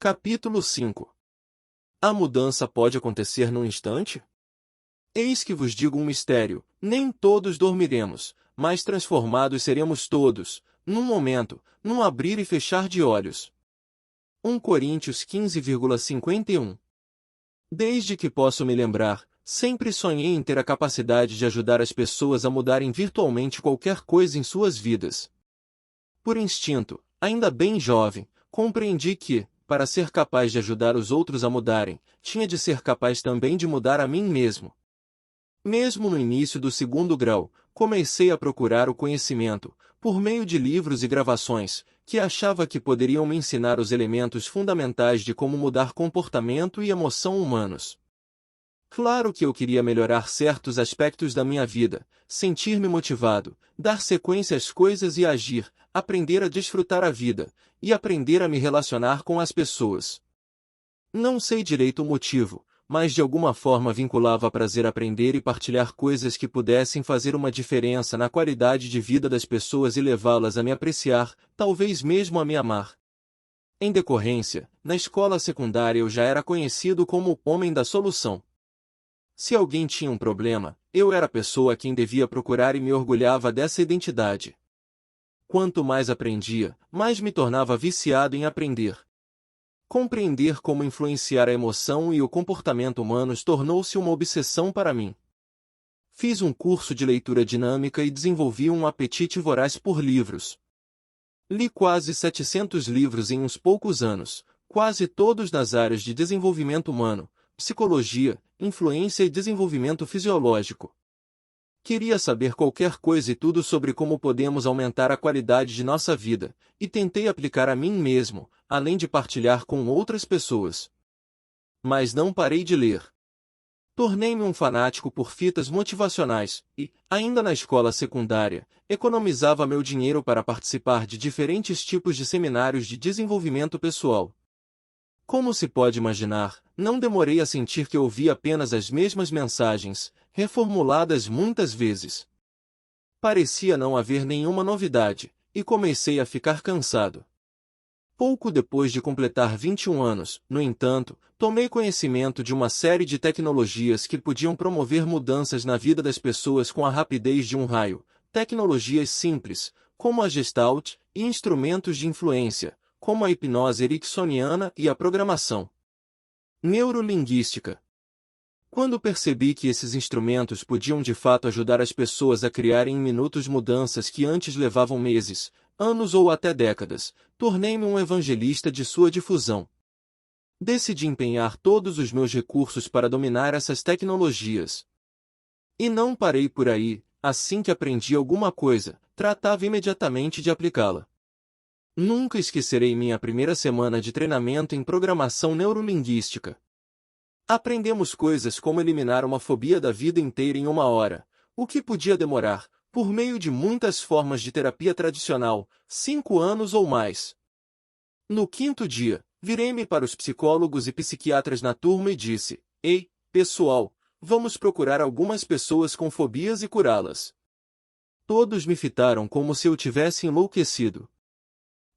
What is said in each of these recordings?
Capítulo 5. A mudança pode acontecer num instante? Eis que vos digo um mistério: nem todos dormiremos, mas transformados seremos todos, num momento, num abrir e fechar de olhos. 1 Coríntios 15,51. Desde que posso me lembrar, sempre sonhei em ter a capacidade de ajudar as pessoas a mudarem virtualmente qualquer coisa em suas vidas. Por instinto, ainda bem jovem, compreendi que, para ser capaz de ajudar os outros a mudarem, tinha de ser capaz também de mudar a mim mesmo. Mesmo no início do 2º grau, comecei a procurar o conhecimento, por meio de livros e gravações, que achava que poderiam me ensinar os elementos fundamentais de como mudar comportamento e emoção humanos. Claro que eu queria melhorar certos aspectos da minha vida, sentir-me motivado, dar sequência às coisas e agir, aprender a desfrutar a vida, e aprender a me relacionar com as pessoas. Não sei direito o motivo, mas de alguma forma vinculava a prazer aprender e partilhar coisas que pudessem fazer uma diferença na qualidade de vida das pessoas e levá-las a me apreciar, talvez mesmo a me amar. Em decorrência, na escola secundária eu já era conhecido como o homem da solução. Se alguém tinha um problema, eu era a pessoa a quem devia procurar e me orgulhava dessa identidade. Quanto mais aprendia, mais me tornava viciado em aprender. Compreender como influenciar a emoção e o comportamento humanos tornou-se uma obsessão para mim. Fiz um curso de leitura dinâmica e desenvolvi um apetite voraz por livros. Li quase 700 livros em uns poucos anos, quase todos nas áreas de desenvolvimento humano, psicologia, influência e desenvolvimento fisiológico. Queria saber qualquer coisa e tudo sobre como podemos aumentar a qualidade de nossa vida, e tentei aplicar a mim mesmo, além de partilhar com outras pessoas. Mas não parei de ler. Tornei-me um fanático por fitas motivacionais, e, ainda na escola secundária, economizava meu dinheiro para participar de diferentes tipos de seminários de desenvolvimento pessoal. Como se pode imaginar, não demorei a sentir que ouvia apenas as mesmas mensagens, reformuladas muitas vezes. Parecia não haver nenhuma novidade, e comecei a ficar cansado. Pouco depois de completar 21 anos, no entanto, tomei conhecimento de uma série de tecnologias que podiam promover mudanças na vida das pessoas com a rapidez de um raio, tecnologias simples, como a Gestalt, e instrumentos de influência, como a hipnose ericksoniana e a programação neurolinguística. Quando percebi que esses instrumentos podiam de fato ajudar as pessoas a criarem em minutos mudanças que antes levavam meses, anos ou até décadas, tornei-me um evangelista de sua difusão. Decidi empenhar todos os meus recursos para dominar essas tecnologias. E não parei por aí, assim que aprendi alguma coisa, tratava imediatamente de aplicá-la. Nunca esquecerei minha primeira semana de treinamento em programação neurolinguística. Aprendemos coisas como eliminar uma fobia da vida inteira em 1 hora, o que podia demorar, por meio de muitas formas de terapia tradicional, 5 anos ou mais. No 5º dia, virei-me para os psicólogos e psiquiatras na turma e disse: "Ei, pessoal, vamos procurar algumas pessoas com fobias e curá-las." Todos me fitaram como se eu tivesse enlouquecido.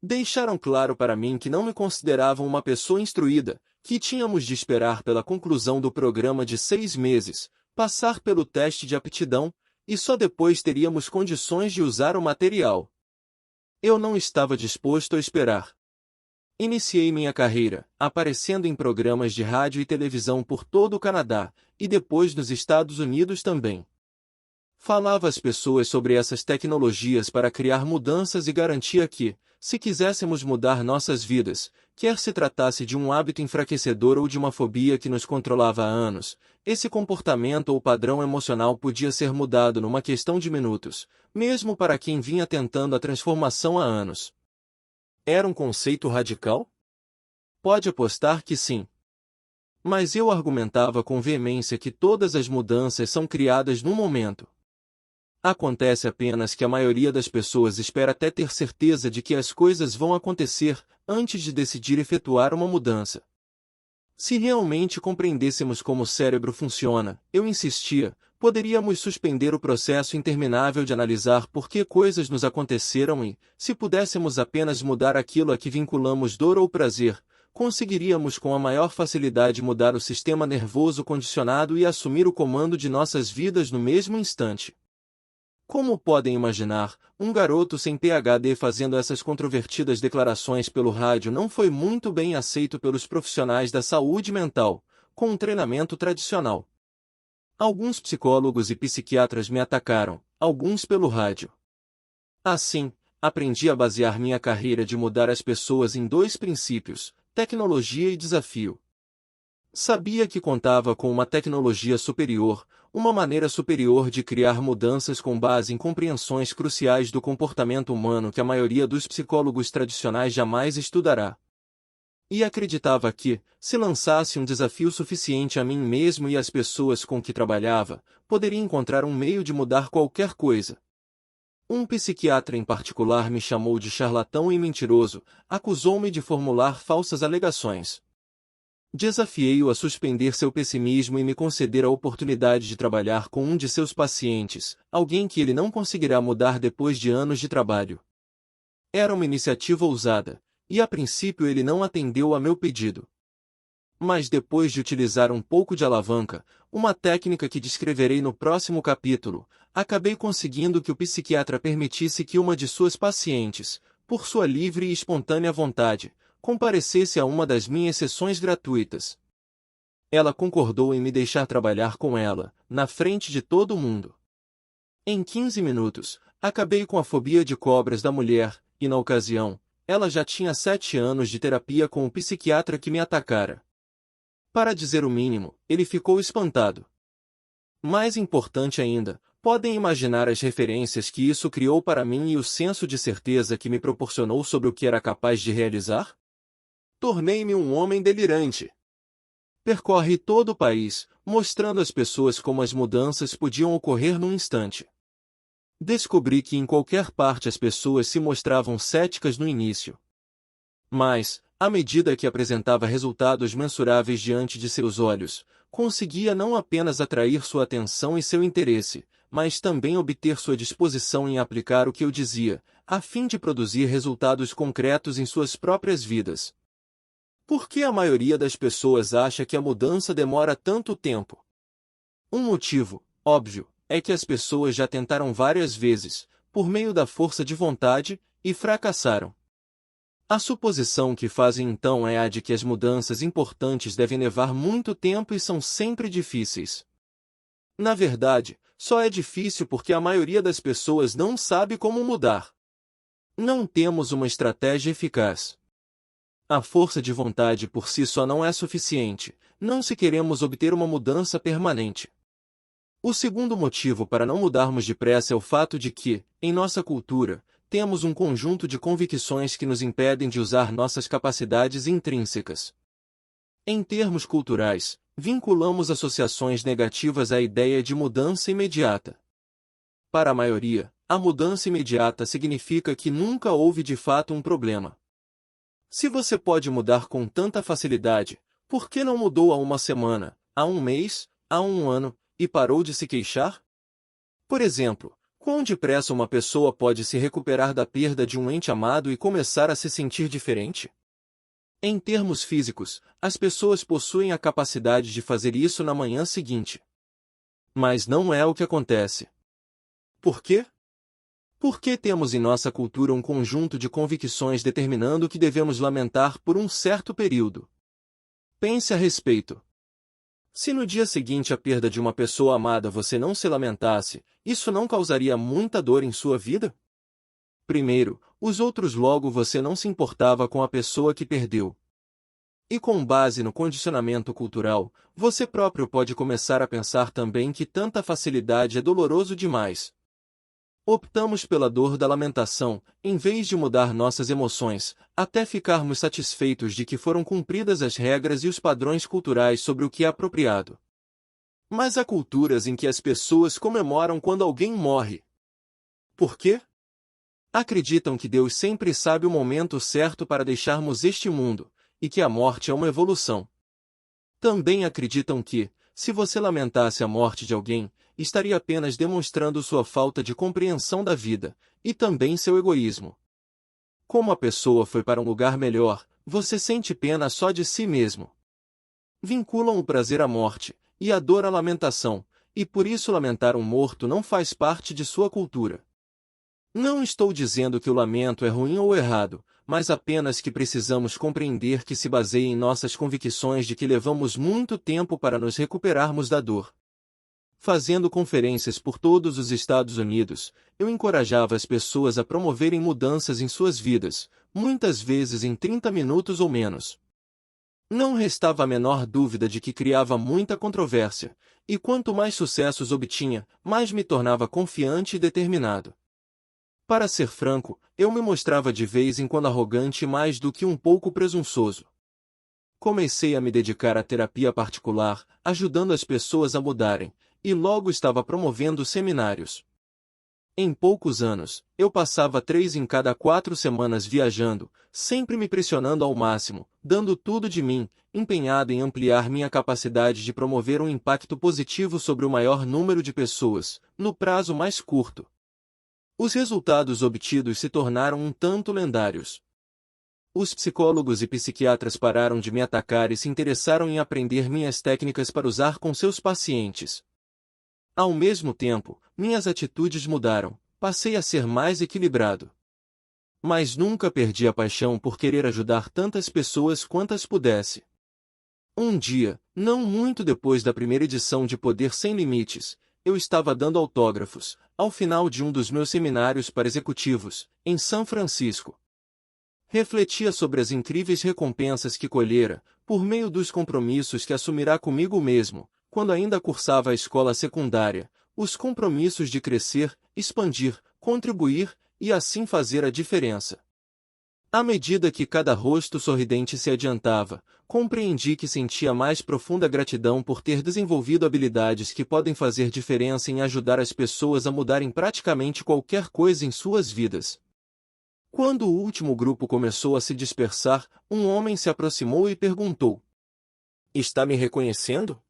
Deixaram claro para mim que não me consideravam uma pessoa instruída, que tínhamos de esperar pela conclusão do programa de 6 meses, passar pelo teste de aptidão, e só depois teríamos condições de usar o material. Eu não estava disposto a esperar. Iniciei minha carreira, aparecendo em programas de rádio e televisão por todo o Canadá, e depois nos Estados Unidos também. Falava às pessoas sobre essas tecnologias para criar mudanças e garantia que, se quiséssemos mudar nossas vidas, quer se tratasse de um hábito enfraquecedor ou de uma fobia que nos controlava há anos, esse comportamento ou padrão emocional podia ser mudado numa questão de minutos, mesmo para quem vinha tentando a transformação há anos. Era um conceito radical? Pode apostar que sim. Mas eu argumentava com veemência que todas as mudanças são criadas num momento. Acontece apenas que a maioria das pessoas espera até ter certeza de que as coisas vão acontecer, antes de decidir efetuar uma mudança. Se realmente compreendêssemos como o cérebro funciona, eu insistia, poderíamos suspender o processo interminável de analisar por que coisas nos aconteceram e, se pudéssemos apenas mudar aquilo a que vinculamos dor ou prazer, conseguiríamos com a maior facilidade mudar o sistema nervoso condicionado e assumir o comando de nossas vidas no mesmo instante. Como podem imaginar, um garoto sem PhD fazendo essas controvertidas declarações pelo rádio não foi muito bem aceito pelos profissionais da saúde mental, com um treinamento tradicional. Alguns psicólogos e psiquiatras me atacaram, alguns pelo rádio. Assim, aprendi a basear minha carreira de mudar as pessoas em dois princípios: tecnologia e desafio. Sabia que contava com uma tecnologia superior, uma maneira superior de criar mudanças com base em compreensões cruciais do comportamento humano que a maioria dos psicólogos tradicionais jamais estudará. E acreditava que, se lançasse um desafio suficiente a mim mesmo e às pessoas com que trabalhava, poderia encontrar um meio de mudar qualquer coisa. Um psiquiatra em particular me chamou de charlatão e mentiroso, acusou-me de formular falsas alegações. Desafiei-o a suspender seu pessimismo e me conceder a oportunidade de trabalhar com um de seus pacientes, alguém que ele não conseguirá mudar depois de anos de trabalho. Era uma iniciativa ousada, e a princípio ele não atendeu a meu pedido. Mas depois de utilizar um pouco de alavanca, uma técnica que descreverei no próximo capítulo, acabei conseguindo que o psiquiatra permitisse que uma de suas pacientes, por sua livre e espontânea vontade, comparecesse a uma das minhas sessões gratuitas. Ela concordou em me deixar trabalhar com ela, na frente de todo mundo. Em 15 minutos, acabei com a fobia de cobras da mulher, e na ocasião, ela já tinha 7 anos de terapia com o psiquiatra que me atacara. Para dizer o mínimo, ele ficou espantado. Mais importante ainda, podem imaginar as referências que isso criou para mim e o senso de certeza que me proporcionou sobre o que era capaz de realizar? Tornei-me um homem delirante. Percorre todo o país, mostrando às pessoas como as mudanças podiam ocorrer num instante. Descobri que em qualquer parte as pessoas se mostravam céticas no início. Mas, à medida que apresentava resultados mensuráveis diante de seus olhos, conseguia não apenas atrair sua atenção e seu interesse, mas também obter sua disposição em aplicar o que eu dizia, a fim de produzir resultados concretos em suas próprias vidas. Por que a maioria das pessoas acha que a mudança demora tanto tempo? Um motivo, óbvio, é que as pessoas já tentaram várias vezes, por meio da força de vontade, e fracassaram. A suposição que fazem então é a de que as mudanças importantes devem levar muito tempo e são sempre difíceis. Na verdade, só é difícil porque a maioria das pessoas não sabe como mudar. Não temos uma estratégia eficaz. A força de vontade por si só não é suficiente, não se queremos obter uma mudança permanente. O segundo motivo para não mudarmos depressa é o fato de que, em nossa cultura, temos um conjunto de convicções que nos impedem de usar nossas capacidades intrínsecas. Em termos culturais, vinculamos associações negativas à ideia de mudança imediata. Para a maioria, a mudança imediata significa que nunca houve de fato um problema. Se você pode mudar com tanta facilidade, por que não mudou há uma semana, há um mês, há um ano, e parou de se queixar? Por exemplo, quão depressa uma pessoa pode se recuperar da perda de um ente amado e começar a se sentir diferente? Em termos físicos, as pessoas possuem a capacidade de fazer isso na manhã seguinte. Mas não é o que acontece. Por quê? Porque temos em nossa cultura um conjunto de convicções determinando que devemos lamentar por um certo período. Pense a respeito. Se no dia seguinte à perda de uma pessoa amada você não se lamentasse, isso não causaria muita dor em sua vida? Primeiro, os outros logo você não se importava com a pessoa que perdeu. E com base no condicionamento cultural, você próprio pode começar a pensar também que tanta facilidade é doloroso demais. Optamos pela dor da lamentação, em vez de mudar nossas emoções, até ficarmos satisfeitos de que foram cumpridas as regras e os padrões culturais sobre o que é apropriado. Mas há culturas em que as pessoas comemoram quando alguém morre. Por quê? Acreditam que Deus sempre sabe o momento certo para deixarmos este mundo, e que a morte é uma evolução. Também acreditam que, se você lamentasse a morte de alguém, estaria apenas demonstrando sua falta de compreensão da vida, e também seu egoísmo. Como a pessoa foi para um lugar melhor, você sente pena só de si mesmo. Vinculam o prazer à morte, e a dor à lamentação, e por isso lamentar um morto não faz parte de sua cultura. Não estou dizendo que o lamento é ruim ou errado, mas apenas que precisamos compreender que se baseia em nossas convicções de que levamos muito tempo para nos recuperarmos da dor. Fazendo conferências por todos os Estados Unidos, eu encorajava as pessoas a promoverem mudanças em suas vidas, muitas vezes em 30 minutos ou menos. Não restava a menor dúvida de que criava muita controvérsia, e quanto mais sucessos obtinha, mais me tornava confiante e determinado. Para ser franco, eu me mostrava de vez em quando arrogante mais do que um pouco presunçoso. Comecei a me dedicar à terapia particular, ajudando as pessoas a mudarem, e logo estava promovendo seminários. Em poucos anos, eu passava 3 em cada 4 semanas viajando, sempre me pressionando ao máximo, dando tudo de mim, empenhado em ampliar minha capacidade de promover um impacto positivo sobre o maior número de pessoas, no prazo mais curto. Os resultados obtidos se tornaram um tanto lendários. Os psicólogos e psiquiatras pararam de me atacar e se interessaram em aprender minhas técnicas para usar com seus pacientes. Ao mesmo tempo, minhas atitudes mudaram, passei a ser mais equilibrado. Mas nunca perdi a paixão por querer ajudar tantas pessoas quantas pudesse. Um dia, não muito depois da primeira edição de Poder Sem Limites, eu estava dando autógrafos, ao final de um dos meus seminários para executivos, em São Francisco. Refletia sobre as incríveis recompensas que colhera, por meio dos compromissos que assumirá comigo mesmo, quando ainda cursava a escola secundária, os compromissos de crescer, expandir, contribuir, e assim fazer a diferença. À medida que cada rosto sorridente se adiantava, compreendi que sentia mais profunda gratidão por ter desenvolvido habilidades que podem fazer diferença em ajudar as pessoas a mudarem praticamente qualquer coisa em suas vidas. Quando o último grupo começou a se dispersar, um homem se aproximou e perguntou: "Está me reconhecendo?"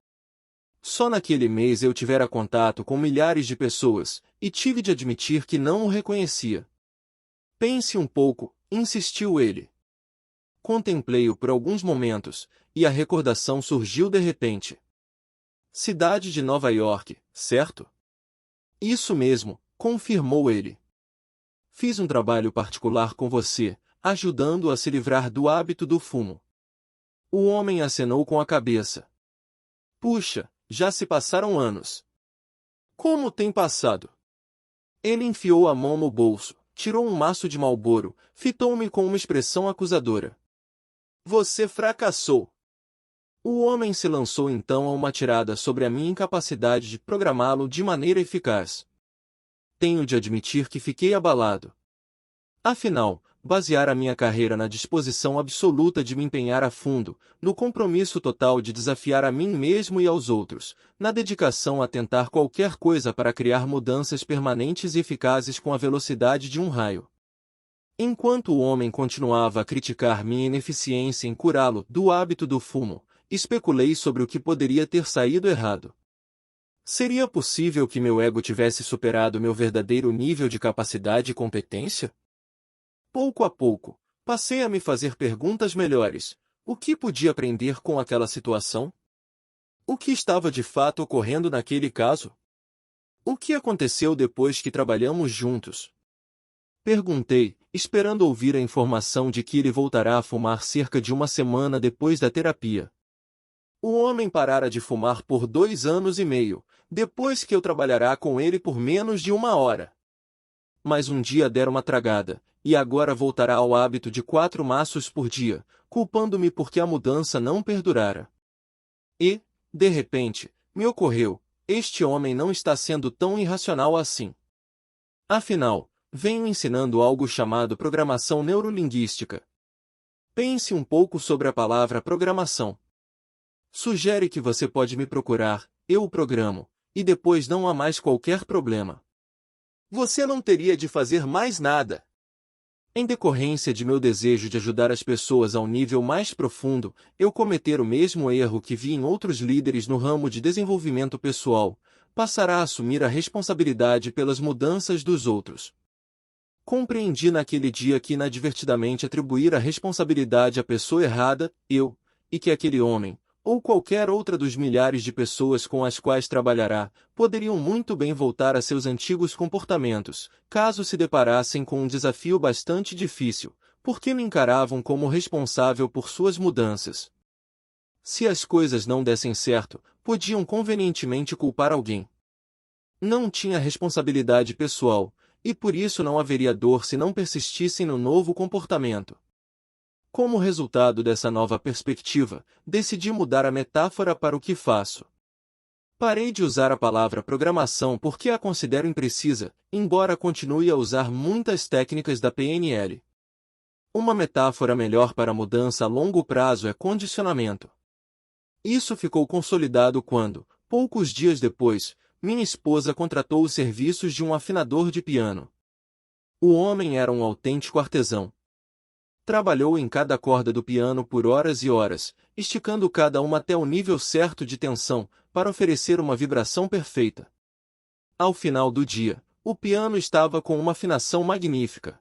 Só naquele mês eu tivera contato com milhares de pessoas, e tive de admitir que não o reconhecia. "Pense um pouco", insistiu ele. Contemplei-o por alguns momentos, e a recordação surgiu de repente. "Cidade de Nova York, certo?" "Isso mesmo", confirmou ele. "Fiz um trabalho particular com você, ajudando-o a se livrar do hábito do fumo." O homem acenou com a cabeça. "Puxa, já se passaram anos." "Como tem passado?" Ele enfiou a mão no bolso, tirou um maço de Marlboro, fitou-me com uma expressão acusadora. "Você fracassou." O homem se lançou então a uma tirada sobre a minha incapacidade de programá-lo de maneira eficaz. Tenho de admitir que fiquei abalado. Afinal, baseara minha carreira na disposição absoluta de me empenhar a fundo, no compromisso total de desafiar a mim mesmo e aos outros, na dedicação a tentar qualquer coisa para criar mudanças permanentes e eficazes com a velocidade de um raio. Enquanto o homem continuava a criticar minha ineficiência em curá-lo do hábito do fumo, especulei sobre o que poderia ter saído errado. Seria possível que meu ego tivesse superado meu verdadeiro nível de capacidade e competência? Pouco a pouco, passei a me fazer perguntas melhores. O que podia aprender com aquela situação? O que estava de fato ocorrendo naquele caso? O que aconteceu depois que trabalhamos juntos? Perguntei, esperando ouvir a informação de que ele voltará a fumar cerca de uma semana depois da terapia. O homem parara de fumar por 2 anos e meio, depois que eu trabalhará com ele por menos de 1 hora. Mas um dia dera uma tragada, e agora voltará ao hábito de 4 maços por dia, culpando-me porque a mudança não perdurara. E, de repente, me ocorreu, este homem não está sendo tão irracional assim. Afinal, venho ensinando algo chamado programação neurolinguística. Pense um pouco sobre a palavra programação. Sugere que você pode me procurar, eu o programo, e depois não há mais qualquer problema. Você não teria de fazer mais nada. Em decorrência de meu desejo de ajudar as pessoas ao nível mais profundo, eu cometer o mesmo erro que vi em outros líderes no ramo de desenvolvimento pessoal, passará a assumir a responsabilidade pelas mudanças dos outros. Compreendi naquele dia que inadvertidamente atribuir a responsabilidade à pessoa errada, eu, e que aquele homem, ou qualquer outra dos milhares de pessoas com as quais trabalhará, poderiam muito bem voltar a seus antigos comportamentos, caso se deparassem com um desafio bastante difícil, porque me encaravam como responsável por suas mudanças. Se as coisas não dessem certo, podiam convenientemente culpar alguém. Não tinha responsabilidade pessoal, e por isso não haveria dor se não persistissem no novo comportamento. Como resultado dessa nova perspectiva, decidi mudar a metáfora para o que faço. Parei de usar a palavra programação porque a considero imprecisa, embora continue a usar muitas técnicas da PNL. Uma metáfora melhor para mudança a longo prazo é condicionamento. Isso ficou consolidado quando, poucos dias depois, minha esposa contratou os serviços de um afinador de piano. O homem era um autêntico artesão. Trabalhou em cada corda do piano por horas e horas, esticando cada uma até o nível certo de tensão, para oferecer uma vibração perfeita. Ao final do dia, o piano estava com uma afinação magnífica.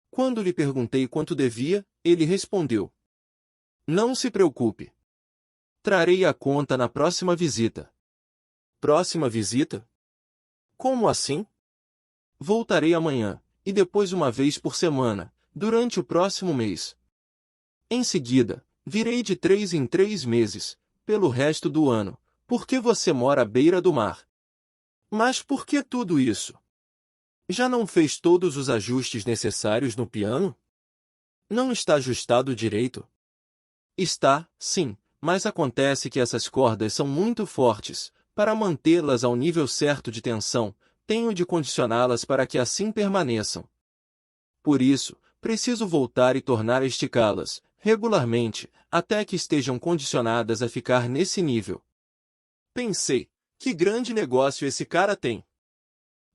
Quando lhe perguntei quanto devia, ele respondeu: "Não se preocupe. Trarei a conta na próxima visita." Próxima visita? Como assim? Voltarei amanhã, e depois uma vez por semana, durante o próximo mês. Em seguida, virei de 3 em 3 meses, pelo resto do ano, porque você mora à beira do mar. Mas por que tudo isso? Já não fez todos os ajustes necessários no piano? Não está ajustado direito? Está, sim, mas acontece que essas cordas são muito fortes. Para mantê-las ao nível certo de tensão, tenho de condicioná-las para que assim permaneçam. Por isso, preciso voltar e tornar a esticá-las, regularmente, até que estejam condicionadas a ficar nesse nível. Pensei, que grande negócio esse cara tem.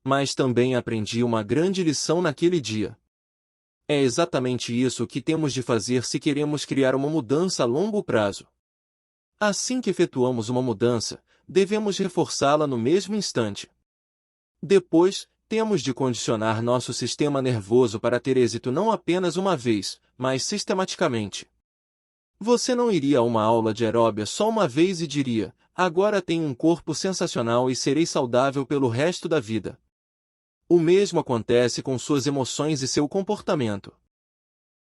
Mas também aprendi uma grande lição naquele dia. É exatamente isso que temos de fazer se queremos criar uma mudança a longo prazo. Assim que efetuamos uma mudança, devemos reforçá-la no mesmo instante. Depois, temos de condicionar nosso sistema nervoso para ter êxito não apenas uma vez, mas sistematicamente. Você não iria a uma aula de aeróbia só uma vez e diria: "Agora tenho um corpo sensacional e serei saudável pelo resto da vida." O mesmo acontece com suas emoções e seu comportamento.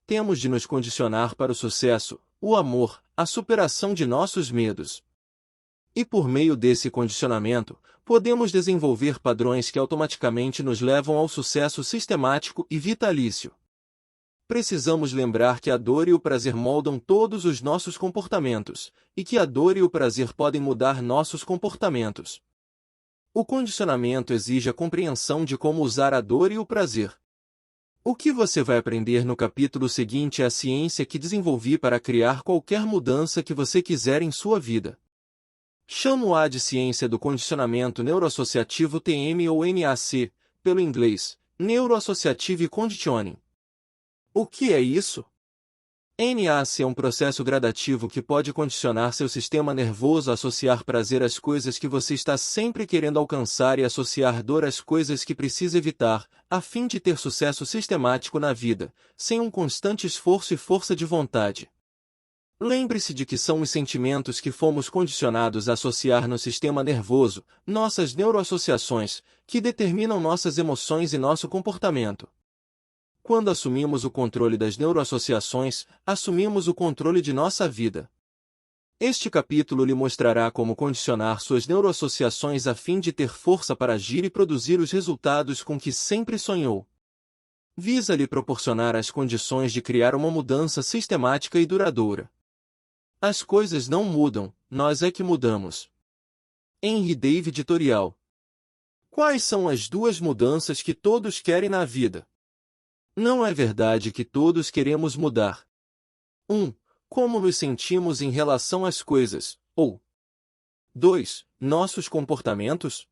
Temos de nos condicionar para o sucesso, o amor, a superação de nossos medos. E por meio desse condicionamento, podemos desenvolver padrões que automaticamente nos levam ao sucesso sistemático e vitalício. Precisamos lembrar que a dor e o prazer moldam todos os nossos comportamentos, e que a dor e o prazer podem mudar nossos comportamentos. O condicionamento exige a compreensão de como usar a dor e o prazer. O que você vai aprender no capítulo seguinte é a ciência que desenvolvi para criar qualquer mudança que você quiser em sua vida. Chamo-a de ciência do condicionamento neuroassociativo TM ou NAC, pelo inglês, Neuroassociative Conditioning. O que é isso? NAC é um processo gradativo que pode condicionar seu sistema nervoso a associar prazer às coisas que você está sempre querendo alcançar e associar dor às coisas que precisa evitar, a fim de ter sucesso sistemático na vida, sem um constante esforço e força de vontade. Lembre-se de que são os sentimentos que fomos condicionados a associar no sistema nervoso, nossas neuroassociações, que determinam nossas emoções e nosso comportamento. Quando assumimos o controle das neuroassociações, assumimos o controle de nossa vida. Este capítulo lhe mostrará como condicionar suas neuroassociações a fim de ter força para agir e produzir os resultados com que sempre sonhou. Visa lhe proporcionar as condições de criar uma mudança sistemática e duradoura. As coisas não mudam, nós é que mudamos. Henry David Editorial. Quais são as duas mudanças que todos querem na vida? Não é verdade que todos queremos mudar. 1. Como nos sentimos em relação às coisas, ou 2. Nossos comportamentos?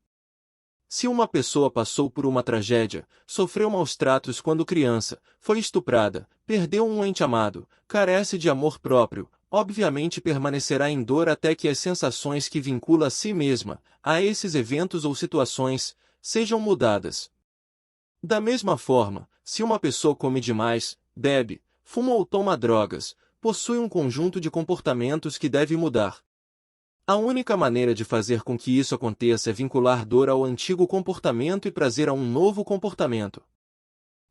Se uma pessoa passou por uma tragédia, sofreu maus tratos quando criança, foi estuprada, perdeu um ente amado, carece de amor próprio, obviamente permanecerá em dor até que as sensações que vincula a si mesma, a esses eventos ou situações, sejam mudadas. Da mesma forma, se uma pessoa come demais, bebe, fuma ou toma drogas, possui um conjunto de comportamentos que deve mudar. A única maneira de fazer com que isso aconteça é vincular dor ao antigo comportamento e prazer a um novo comportamento.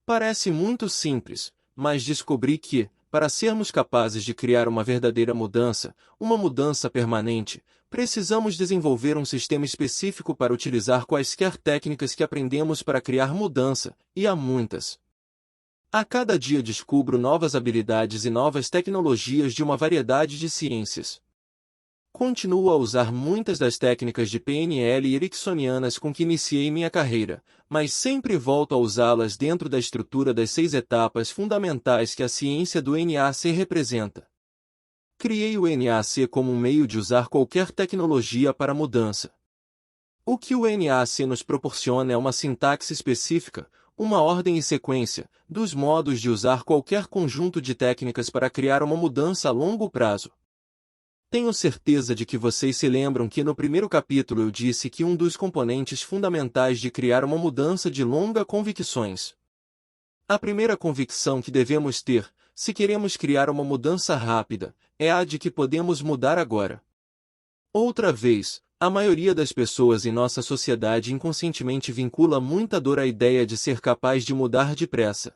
Parece muito simples, mas descobri que, para sermos capazes de criar uma verdadeira mudança, uma mudança permanente, precisamos desenvolver um sistema específico para utilizar quaisquer técnicas que aprendemos para criar mudança, e há muitas. A cada dia descubro novas habilidades e novas tecnologias de uma variedade de ciências. Continuo a usar muitas das técnicas de PNL e ericksonianas com que iniciei minha carreira, mas sempre volto a usá-las dentro da estrutura das 6 etapas fundamentais que a ciência do NAC representa. Criei o NAC como um meio de usar qualquer tecnologia para mudança. O que o NAC nos proporciona é uma sintaxe específica, uma ordem e sequência, dos modos de usar qualquer conjunto de técnicas para criar uma mudança a longo prazo. Tenho certeza de que vocês se lembram que no primeiro capítulo eu disse que um dos componentes fundamentais de criar uma mudança de longa convicções. A primeira convicção que devemos ter, se queremos criar uma mudança rápida, é a de que podemos mudar agora. Outra vez, a maioria das pessoas em nossa sociedade inconscientemente vincula muita dor à ideia de ser capaz de mudar depressa.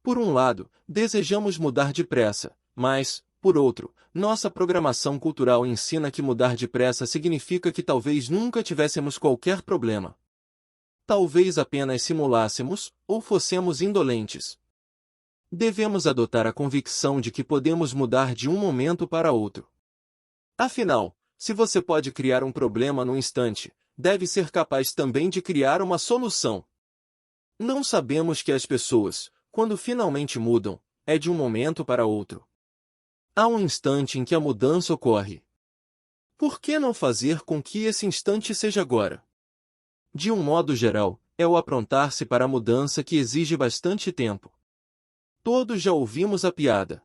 Por um lado, desejamos mudar depressa, mas, por outro, nossa programação cultural ensina que mudar depressa significa que talvez nunca tivéssemos qualquer problema. Talvez apenas simulássemos, ou fossemos indolentes. Devemos adotar a convicção de que podemos mudar de um momento para outro. Afinal, se você pode criar um problema num instante, deve ser capaz também de criar uma solução. Não sabemos que as pessoas, quando finalmente mudam, é de um momento para outro. Há um instante em que a mudança ocorre. Por que não fazer com que esse instante seja agora? De um modo geral, é o aprontar-se para a mudança que exige bastante tempo. Todos já ouvimos a piada.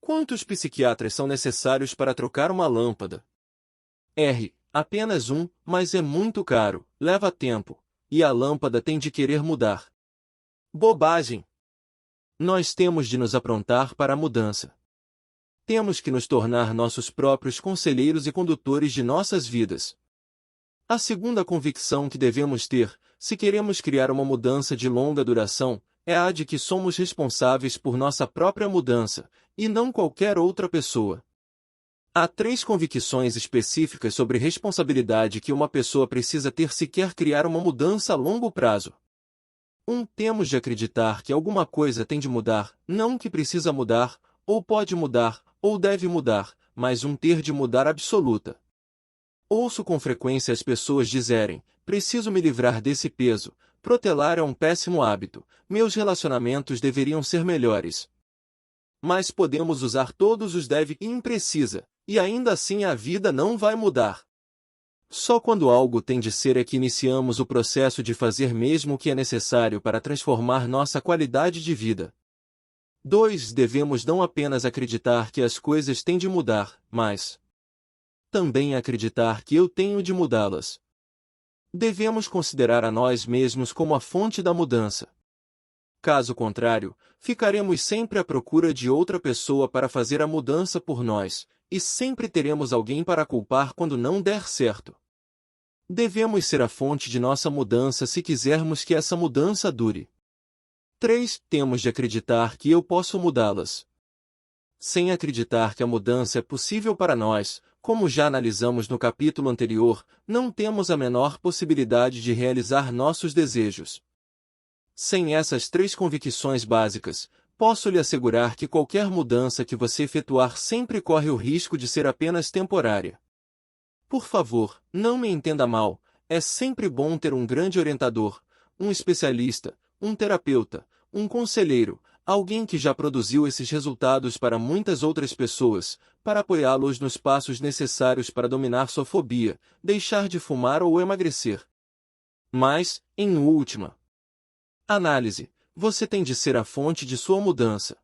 Quantos psiquiatras são necessários para trocar uma lâmpada? Apenas um, mas é muito caro, leva tempo, e a lâmpada tem de querer mudar. Bobagem! Nós temos de nos aprontar para a mudança. Temos que nos tornar nossos próprios conselheiros e condutores de nossas vidas. A segunda convicção que devemos ter, se queremos criar uma mudança de longa duração, é a de que somos responsáveis por nossa própria mudança, e não qualquer outra pessoa. Há 3 convicções específicas sobre responsabilidade que uma pessoa precisa ter se quer criar uma mudança a longo prazo. Temos de acreditar que alguma coisa tem de mudar, não que precisa mudar, ou pode mudar, ou deve mudar, mas ter de mudar absoluta. Ouço com frequência as pessoas dizerem, preciso me livrar desse peso, protelar é um péssimo hábito, meus relacionamentos deveriam ser melhores. Mas podemos usar todos os deve e precisa, e ainda assim a vida não vai mudar. Só quando algo tem de ser é que iniciamos o processo de fazer mesmo o que é necessário para transformar nossa qualidade de vida. 2. Devemos não apenas acreditar que as coisas têm de mudar, mas também acreditar que eu tenho de mudá-las. Devemos considerar a nós mesmos como a fonte da mudança. Caso contrário, ficaremos sempre à procura de outra pessoa para fazer a mudança por nós, e sempre teremos alguém para culpar quando não der certo. Devemos ser a fonte de nossa mudança se quisermos que essa mudança dure. 3. Temos de acreditar que eu posso mudá-las. Sem acreditar que a mudança é possível para nós, como já analisamos no capítulo anterior, não temos a menor possibilidade de realizar nossos desejos. Sem essas 3 convicções básicas, posso lhe assegurar que qualquer mudança que você efetuar sempre corre o risco de ser apenas temporária. Por favor, não me entenda mal, é sempre bom ter um grande orientador, um especialista, um terapeuta, um conselheiro, alguém que já produziu esses resultados para muitas outras pessoas, para apoiá-los nos passos necessários para dominar sua fobia, deixar de fumar ou emagrecer. Mas, em última análise, você tem de ser a fonte de sua mudança.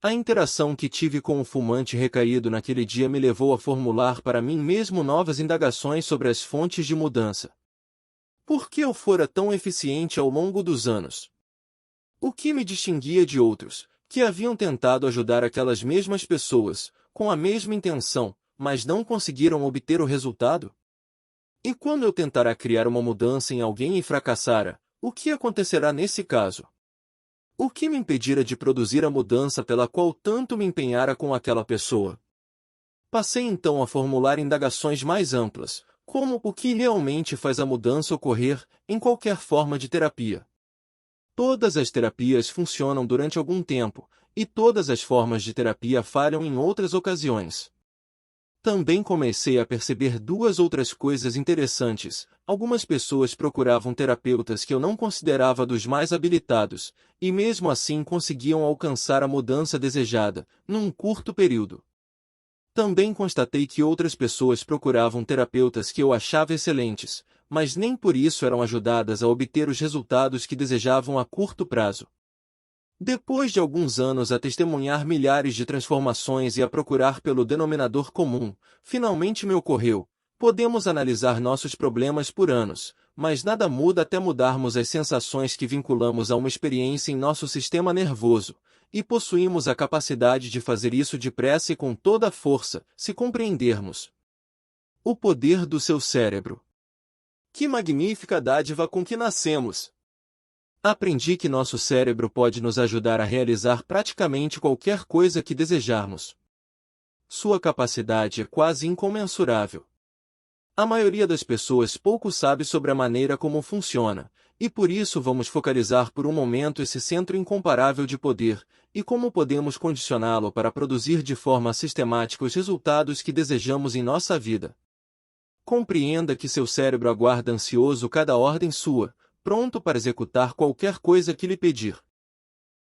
A interação que tive com o fumante recaído naquele dia me levou a formular para mim mesmo novas indagações sobre as fontes de mudança. Por que eu fora tão eficiente ao longo dos anos? O que me distinguia de outros, que haviam tentado ajudar aquelas mesmas pessoas, com a mesma intenção, mas não conseguiram obter o resultado? E quando eu tentará criar uma mudança em alguém e fracassara, o que acontecerá nesse caso? O que me impedirá de produzir a mudança pela qual tanto me empenhara com aquela pessoa? Passei então a formular indagações mais amplas, como o que realmente faz a mudança ocorrer, em qualquer forma de terapia. Todas as terapias funcionam durante algum tempo, e todas as formas de terapia falham em outras ocasiões. Também comecei a perceber duas outras coisas interessantes. Algumas pessoas procuravam terapeutas que eu não considerava dos mais habilitados, e mesmo assim conseguiam alcançar a mudança desejada, num curto período. Também constatei que outras pessoas procuravam terapeutas que eu achava excelentes, mas nem por isso eram ajudadas a obter os resultados que desejavam a curto prazo. Depois de alguns anos a testemunhar milhares de transformações e a procurar pelo denominador comum, finalmente me ocorreu: podemos analisar nossos problemas por anos, mas nada muda até mudarmos as sensações que vinculamos a uma experiência em nosso sistema nervoso, e possuímos a capacidade de fazer isso depressa e com toda a força, se compreendermos o poder do seu cérebro. Que magnífica dádiva com que nascemos! Aprendi que nosso cérebro pode nos ajudar a realizar praticamente qualquer coisa que desejarmos. Sua capacidade é quase incomensurável. A maioria das pessoas pouco sabe sobre a maneira como funciona, e por isso vamos focalizar por um momento esse centro incomparável de poder, e como podemos condicioná-lo para produzir de forma sistemática os resultados que desejamos em nossa vida. Compreenda que seu cérebro aguarda ansioso cada ordem sua, pronto para executar qualquer coisa que lhe pedir.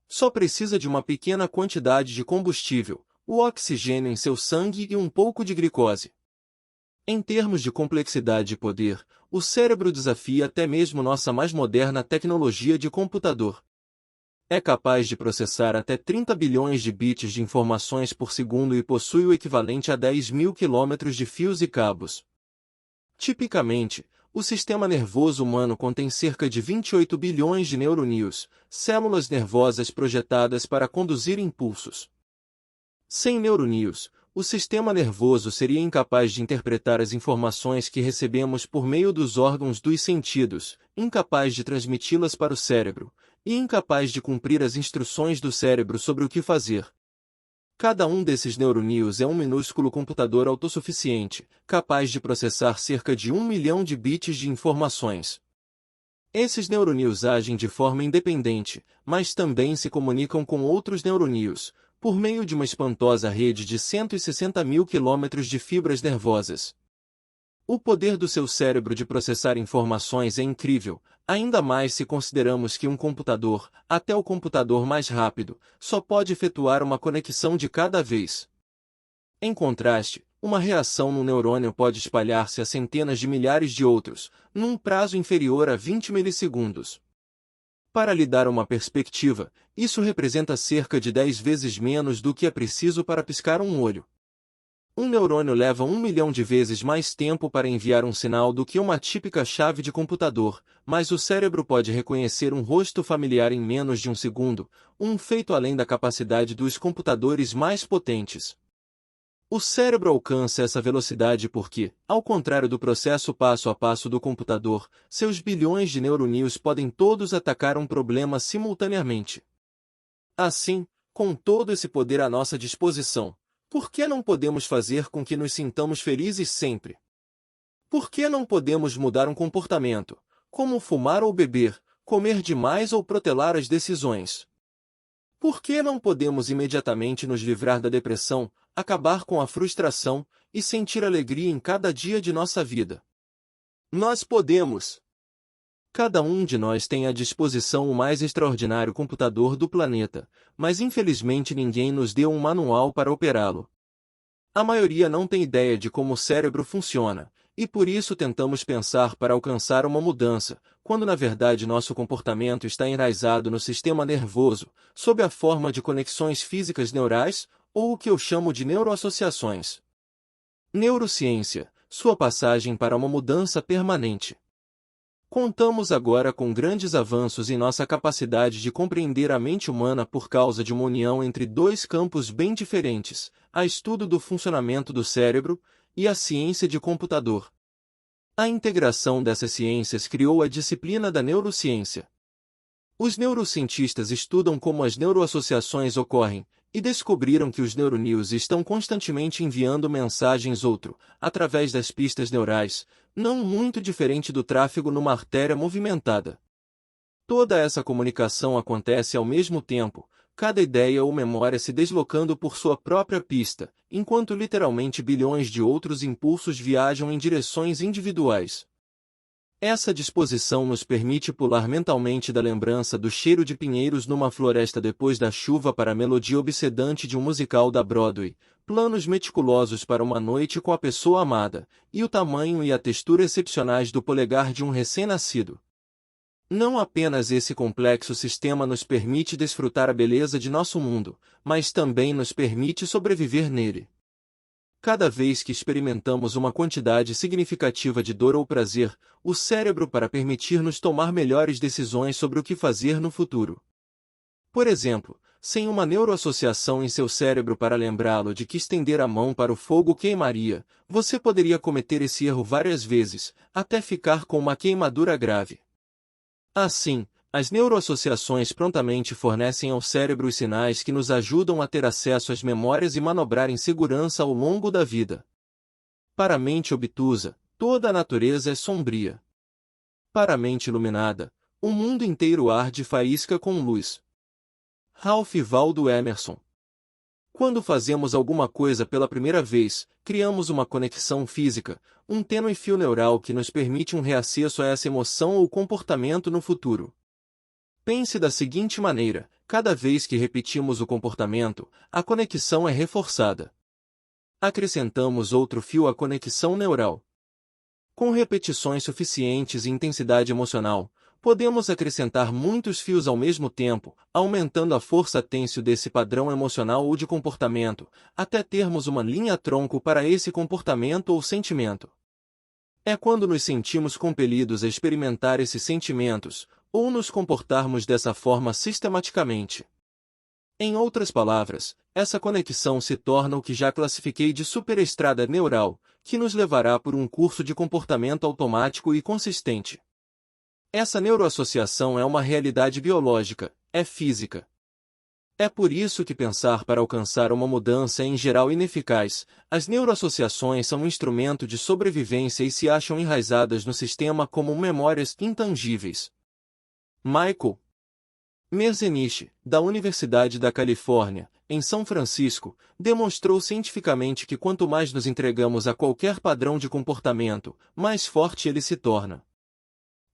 Só precisa de uma pequena quantidade de combustível, o oxigênio em seu sangue e um pouco de glicose. Em termos de complexidade e poder, o cérebro desafia até mesmo nossa mais moderna tecnologia de computador. É capaz de processar até 30 bilhões de bits de informações por segundo e possui o equivalente a 10.000 quilômetros de fios e cabos. Tipicamente, o sistema nervoso humano contém cerca de 28 bilhões de neuroníons, células nervosas projetadas para conduzir impulsos. Sem neuroníons, o sistema nervoso seria incapaz de interpretar as informações que recebemos por meio dos órgãos dos sentidos, incapaz de transmiti-las para o cérebro, e incapaz de cumprir as instruções do cérebro sobre o que fazer. Cada um desses neuroníons é um minúsculo computador autossuficiente, capaz de processar cerca de 1 milhão de bits de informações. Esses neuroníons agem de forma independente, mas também se comunicam com outros neuroníons, por meio de uma espantosa rede de 160 mil quilômetros de fibras nervosas. O poder do seu cérebro de processar informações é incrível, ainda mais se consideramos que um computador, até o computador mais rápido, só pode efetuar uma conexão de cada vez. Em contraste, uma reação num neurônio pode espalhar-se a centenas de milhares de outros, num prazo inferior a 20 milissegundos. Para lhe dar uma perspectiva, isso representa cerca de 10 vezes menos do que é preciso para piscar um olho. Um neurônio leva 1 milhão de vezes mais tempo para enviar um sinal do que uma típica chave de computador, mas o cérebro pode reconhecer um rosto familiar em menos de um segundo, um feito além da capacidade dos computadores mais potentes. O cérebro alcança essa velocidade porque, ao contrário do processo passo a passo do computador, seus bilhões de neuroníons podem todos atacar um problema simultaneamente. Assim, com todo esse poder à nossa disposição, por que não podemos fazer com que nos sintamos felizes sempre? Por que não podemos mudar um comportamento, como fumar ou beber, comer demais ou protelar as decisões? Por que não podemos imediatamente nos livrar da depressão, acabar com a frustração e sentir alegria em cada dia de nossa vida? Nós podemos! Cada um de nós tem à disposição o mais extraordinário computador do planeta, mas infelizmente ninguém nos deu um manual para operá-lo. A maioria não tem ideia de como o cérebro funciona, e por isso tentamos pensar para alcançar uma mudança, quando na verdade nosso comportamento está enraizado no sistema nervoso, sob a forma de conexões físicas neurais, ou o que eu chamo de neuroassociações. Neurociência, sua passagem para uma mudança permanente. Contamos agora com grandes avanços em nossa capacidade de compreender a mente humana por causa de uma união entre dois campos bem diferentes, a estudo do funcionamento do cérebro e a ciência de computador. A integração dessas ciências criou a disciplina da neurociência. Os neurocientistas estudam como as neuroassociações ocorrem, e descobriram que os neurônios estão constantemente enviando mensagens através das pistas neurais, não muito diferente do tráfego numa artéria movimentada. Toda essa comunicação acontece ao mesmo tempo, cada ideia ou memória se deslocando por sua própria pista, enquanto literalmente bilhões de outros impulsos viajam em direções individuais. Essa disposição nos permite pular mentalmente da lembrança do cheiro de pinheiros numa floresta depois da chuva para a melodia obsedante de um musical da Broadway, planos meticulosos para uma noite com a pessoa amada, e o tamanho e a textura excepcionais do polegar de um recém-nascido. Não apenas esse complexo sistema nos permite desfrutar a beleza de nosso mundo, mas também nos permite sobreviver nele. Cada vez que experimentamos uma quantidade significativa de dor ou prazer, o cérebro para permitir-nos tomar melhores decisões sobre o que fazer no futuro. Por exemplo, sem uma neuroassociação em seu cérebro para lembrá-lo de que estender a mão para o fogo queimaria, você poderia cometer esse erro várias vezes, até ficar com uma queimadura grave. Assim, as neuroassociações prontamente fornecem ao cérebro os sinais que nos ajudam a ter acesso às memórias e manobrar em segurança ao longo da vida. Para a mente obtusa, toda a natureza é sombria. Para a mente iluminada, o mundo inteiro arde faísca com luz. Ralph Waldo Emerson. Quando fazemos alguma coisa pela primeira vez, criamos uma conexão física, um tênue fio neural que nos permite um reacesso a essa emoção ou comportamento no futuro. Pense da seguinte maneira: cada vez que repetimos o comportamento, a conexão é reforçada. Acrescentamos outro fio à conexão neural. Com repetições suficientes e intensidade emocional, podemos acrescentar muitos fios ao mesmo tempo, aumentando a força têncil desse padrão emocional ou de comportamento, até termos uma linha-tronco para esse comportamento ou sentimento. É quando nos sentimos compelidos a experimentar esses sentimentos, ou nos comportarmos dessa forma sistematicamente. Em outras palavras, essa conexão se torna o que já classifiquei de superestrada neural, que nos levará por um curso de comportamento automático e consistente. Essa neuroassociação é uma realidade biológica, é física. É por isso que pensar para alcançar uma mudança é em geral ineficaz. As neuroassociações são um instrumento de sobrevivência e se acham enraizadas no sistema como memórias intangíveis. Michael Merzenich, da Universidade da Califórnia, em São Francisco, demonstrou cientificamente que quanto mais nos entregamos a qualquer padrão de comportamento, mais forte ele se torna.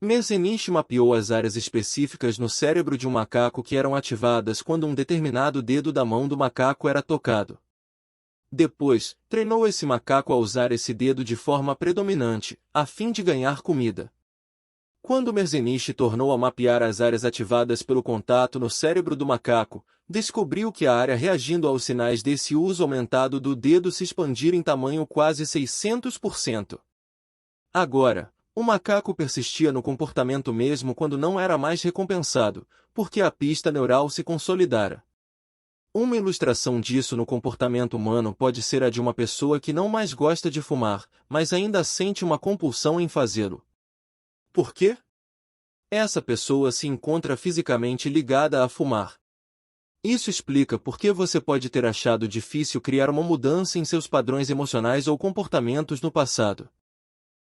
Merzenich mapeou as áreas específicas no cérebro de um macaco que eram ativadas quando um determinado dedo da mão do macaco era tocado. Depois, treinou esse macaco a usar esse dedo de forma predominante, a fim de ganhar comida. Quando Merzenich tornou a mapear as áreas ativadas pelo contato no cérebro do macaco, descobriu que a área reagindo aos sinais desse uso aumentado do dedo se expandir em tamanho quase 600%. Agora, o macaco persistia no comportamento mesmo quando não era mais recompensado, porque a pista neural se consolidara. Uma ilustração disso no comportamento humano pode ser a de uma pessoa que não mais gosta de fumar, mas ainda sente uma compulsão em fazê-lo. Por quê? Essa pessoa se encontra fisicamente ligada a fumar. Isso explica por que você pode ter achado difícil criar uma mudança em seus padrões emocionais ou comportamentos no passado.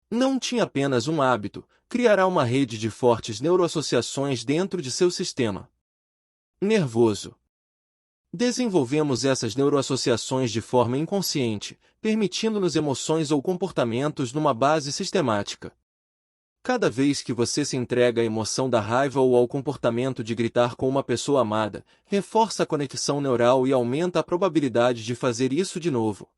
Não tinha apenas um hábito, criará uma rede de fortes neuroassociações dentro de seu sistema nervoso. Desenvolvemos essas neuroassociações de forma inconsciente, permitindo-nos emoções ou comportamentos numa base sistemática. Cada vez que você se entrega à emoção da raiva ou ao comportamento de gritar com uma pessoa amada, reforça a conexão neural e aumenta a probabilidade de fazer isso de novo.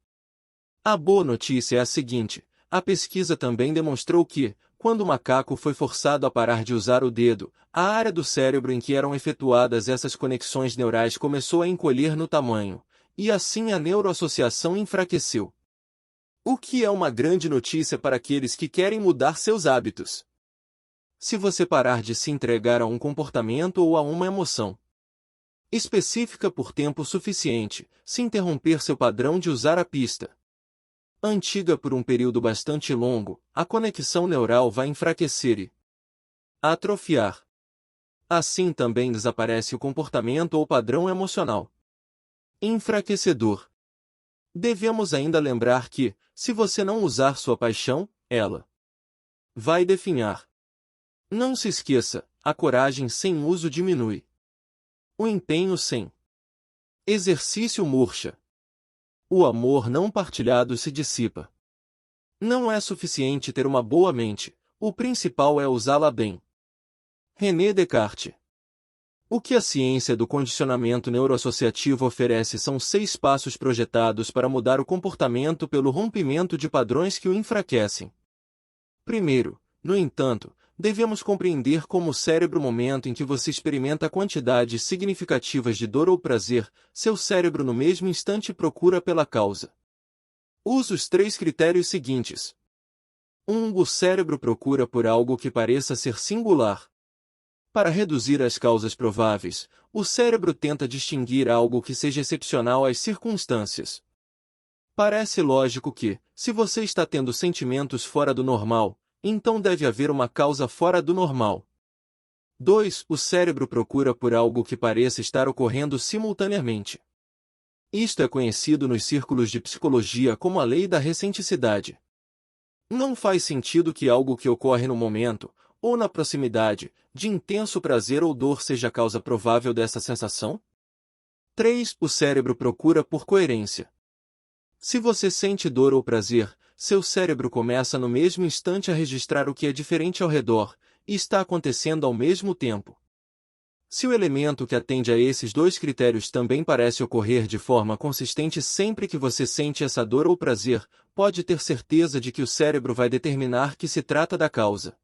A boa notícia é a seguinte: a pesquisa também demonstrou que, quando o macaco foi forçado a parar de usar o dedo, a área do cérebro em que eram efetuadas essas conexões neurais começou a encolher no tamanho, e assim a neuroassociação enfraqueceu. O que é uma grande notícia para aqueles que querem mudar seus hábitos. se você parar de se entregar a um comportamento ou a uma emoção específica por tempo suficiente, se interromper seu padrão de usar a pista antiga por um período bastante longo, a conexão neural vai enfraquecer e atrofiar. Assim também desaparece o comportamento ou padrão emocional enfraquecedor. Devemos ainda lembrar que, se você não usar sua paixão, ela vai definhar. Não se esqueça, a coragem sem uso diminui. O empenho sem exercício murcha. O amor não partilhado se dissipa. Não é suficiente ter uma boa mente, o principal é usá-la bem. René Descartes. O que a ciência do condicionamento neuroassociativo oferece são 6 passos projetados para mudar o comportamento pelo rompimento de padrões que o enfraquecem. Primeiro, no entanto, devemos compreender como o cérebro, no momento em que você experimenta quantidades significativas de dor ou prazer, seu cérebro no mesmo instante procura pela causa. Use os 3 critérios seguintes. 1. O cérebro procura por algo que pareça ser singular. Para reduzir as causas prováveis, o cérebro tenta distinguir algo que seja excepcional às circunstâncias. Parece lógico que, se você está tendo sentimentos fora do normal, então deve haver uma causa fora do normal. 2. O cérebro procura por algo que pareça estar ocorrendo simultaneamente. Isto é conhecido nos círculos de psicologia como a lei da recenticidade. Não faz sentido que algo que ocorre no momento, ou na proximidade, de intenso prazer ou dor seja a causa provável dessa sensação? 3. O cérebro procura por coerência. Se você sente dor ou prazer, seu cérebro começa no mesmo instante a registrar o que é diferente ao redor, e está acontecendo ao mesmo tempo. Se o elemento que atende a esses 2 critérios também parece ocorrer de forma consistente sempre que você sente essa dor ou prazer, pode ter certeza de que o cérebro vai determinar que se trata da causa.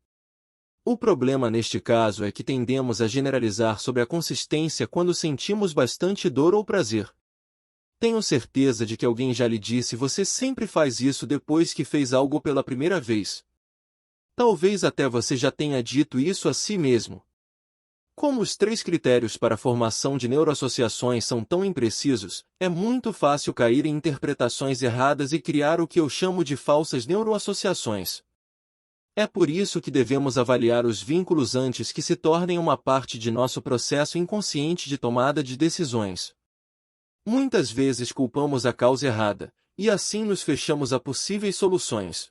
O problema neste caso é que tendemos a generalizar sobre a consistência quando sentimos bastante dor ou prazer. Tenho certeza de que alguém já lhe disse: você sempre faz isso depois que fez algo pela primeira vez. Talvez até você já tenha dito isso a si mesmo. Como os 3 critérios para a formação de neuroassociações são tão imprecisos, é muito fácil cair em interpretações erradas e criar o que eu chamo de falsas neuroassociações. É por isso que devemos avaliar os vínculos antes que se tornem uma parte de nosso processo inconsciente de tomada de decisões. Muitas vezes culpamos a causa errada, e assim nos fechamos a possíveis soluções.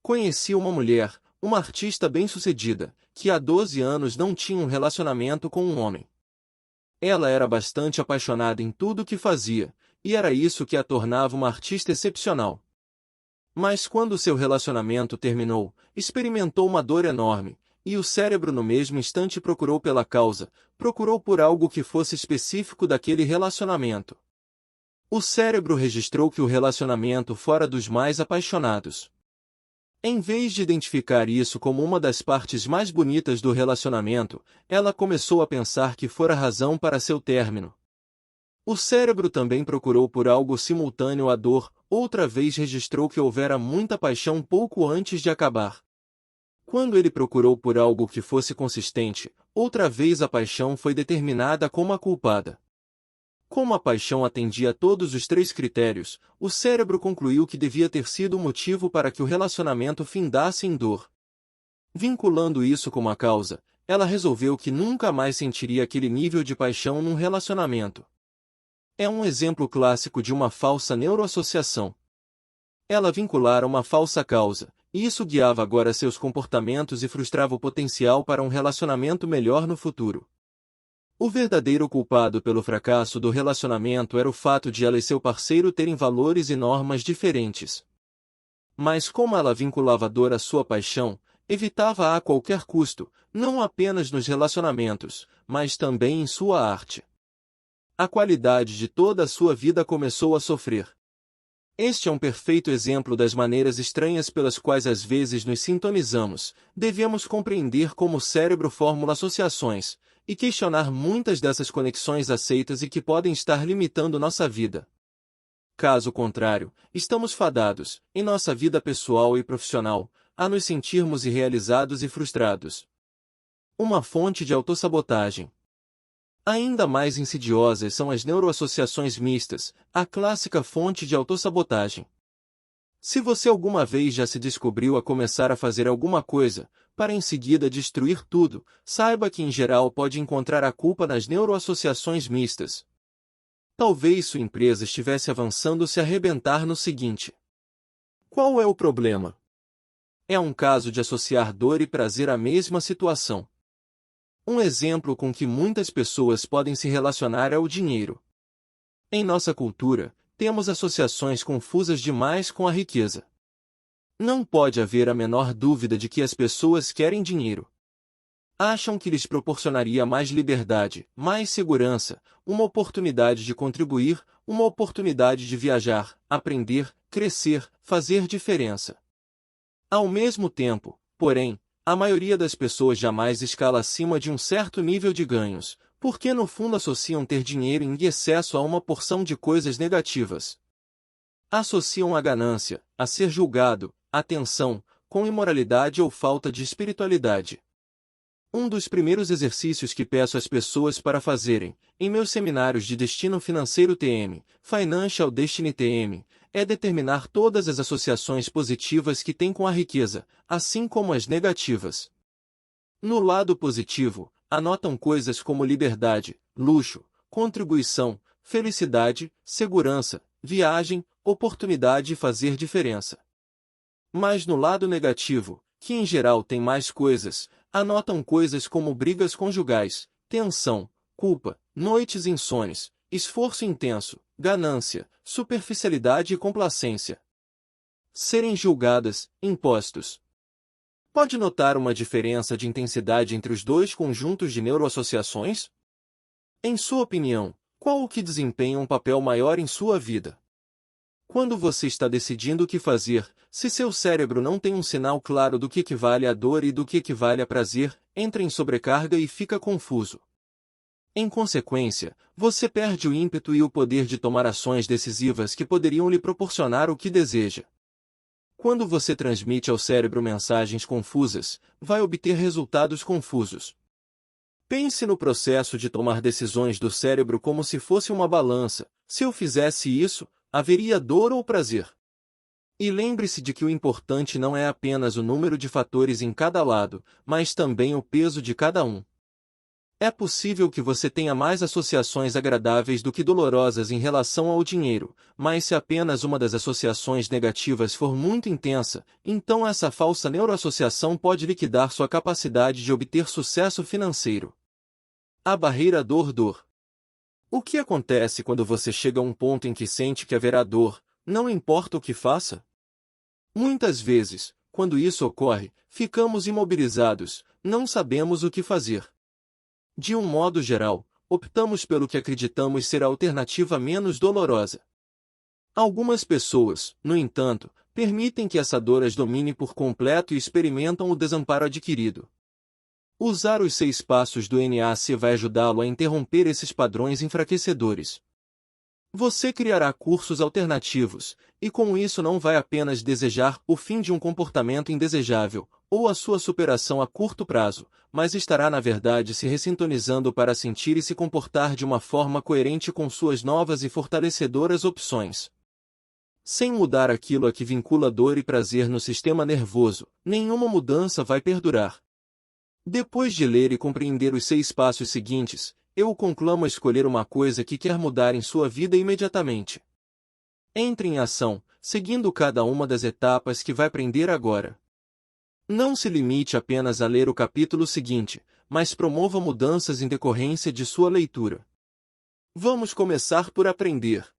Conheci uma mulher, uma artista bem-sucedida, que há 12 anos não tinha um relacionamento com um homem. Ela era bastante apaixonada em tudo o que fazia, e era isso que a tornava uma artista excepcional. Mas quando seu relacionamento terminou, experimentou uma dor enorme, e o cérebro no mesmo instante procurou pela causa, procurou por algo que fosse específico daquele relacionamento. O cérebro registrou que o relacionamento fora dos mais apaixonados. Em vez de identificar isso como uma das partes mais bonitas do relacionamento, ela começou a pensar que fora razão para seu término. O cérebro também procurou por algo simultâneo à dor, outra vez registrou que houvera muita paixão pouco antes de acabar. Quando ele procurou por algo que fosse consistente, outra vez a paixão foi determinada como a culpada. Como a paixão atendia a todos os 3 critérios, o cérebro concluiu que devia ter sido o motivo para que o relacionamento findasse em dor. Vinculando isso como a causa, ela resolveu que nunca mais sentiria aquele nível de paixão num relacionamento. É um exemplo clássico de uma falsa neuroassociação. Ela vinculara uma falsa causa, e isso guiava agora seus comportamentos e frustrava o potencial para um relacionamento melhor no futuro. O verdadeiro culpado pelo fracasso do relacionamento era o fato de ela e seu parceiro terem valores e normas diferentes. Mas como ela vinculava a dor à sua paixão, evitava-a a qualquer custo, não apenas nos relacionamentos, mas também em sua arte. A qualidade de toda a sua vida começou a sofrer. Este é um perfeito exemplo das maneiras estranhas pelas quais às vezes nos sintonizamos. Devemos compreender como o cérebro formula associações, e questionar muitas dessas conexões aceitas e que podem estar limitando nossa vida. Caso contrário, estamos fadados, em nossa vida pessoal e profissional, a nos sentirmos irrealizados e frustrados. Uma fonte de autossabotagem. Ainda mais insidiosas são as neuroassociações mistas, a clássica fonte de autossabotagem. Se você alguma vez já se descobriu a começar a fazer alguma coisa, para em seguida destruir tudo, saiba que em geral pode encontrar a culpa nas neuroassociações mistas. Talvez sua empresa estivesse avançando-se a arrebentar no seguinte. Qual é o problema? É um caso de associar dor e prazer à mesma situação. Um exemplo com que muitas pessoas podem se relacionar é o dinheiro. Em nossa cultura, temos associações confusas demais com a riqueza. Não pode haver a menor dúvida de que as pessoas querem dinheiro. Acham que lhes proporcionaria mais liberdade, mais segurança, uma oportunidade de contribuir, uma oportunidade de viajar, aprender, crescer, fazer diferença. Ao mesmo tempo, porém, a maioria das pessoas jamais escala acima de um certo nível de ganhos, porque no fundo associam ter dinheiro em excesso a uma porção de coisas negativas. Associam a ganância, a ser julgado, a tensão, com imoralidade ou falta de espiritualidade. Um dos primeiros exercícios que peço às pessoas para fazerem, em meus seminários de Destino Financeiro TM, Financial Destiny TM, é determinar todas as associações positivas que têm com a riqueza, assim como as negativas. No lado positivo, anotam coisas como liberdade, luxo, contribuição, felicidade, segurança, viagem, oportunidade e fazer diferença. Mas no lado negativo, que em geral tem mais coisas, anotam coisas como brigas conjugais, tensão, culpa, noites insones, esforço intenso, ganância, superficialidade e complacência. Serem julgadas, impostos. Pode notar uma diferença de intensidade entre os dois conjuntos de neuroassociações? Em sua opinião, qual o que desempenha um papel maior em sua vida? Quando você está decidindo o que fazer, se seu cérebro não tem um sinal claro do que equivale a dor e do que equivale a prazer, entra em sobrecarga e fica confuso. Em consequência, você perde o ímpeto e o poder de tomar ações decisivas que poderiam lhe proporcionar o que deseja. Quando você transmite ao cérebro mensagens confusas, vai obter resultados confusos. Pense no processo de tomar decisões do cérebro como se fosse uma balança. Se eu fizesse isso, haveria dor ou prazer? E lembre-se de que o importante não é apenas o número de fatores em cada lado, mas também o peso de cada um. É possível que você tenha mais associações agradáveis do que dolorosas em relação ao dinheiro, mas se apenas uma das associações negativas for muito intensa, então essa falsa neuroassociação pode liquidar sua capacidade de obter sucesso financeiro. A barreira dor-dor. O que acontece quando você chega a um ponto em que sente que haverá dor, não importa o que faça? Muitas vezes, quando isso ocorre, ficamos imobilizados, não sabemos o que fazer. De um modo geral, optamos pelo que acreditamos ser a alternativa menos dolorosa. Algumas pessoas, no entanto, permitem que essa dor as domine por completo e experimentam o desamparo adquirido. Usar os 6 passos do NAC vai ajudá-lo a interromper esses padrões enfraquecedores. Você criará cursos alternativos, e com isso não vai apenas desejar o fim de um comportamento indesejável, ou a sua superação a curto prazo, mas estará na verdade se ressintonizando para sentir e se comportar de uma forma coerente com suas novas e fortalecedoras opções. Sem mudar aquilo a que vincula dor e prazer no sistema nervoso, nenhuma mudança vai perdurar. Depois de ler e compreender os 6 passos seguintes, eu o conclamo a escolher uma coisa que quer mudar em sua vida imediatamente. Entre em ação, seguindo cada uma das etapas que vai aprender agora. Não se limite apenas a ler o capítulo seguinte, mas promova mudanças em decorrência de sua leitura. Vamos começar por aprender.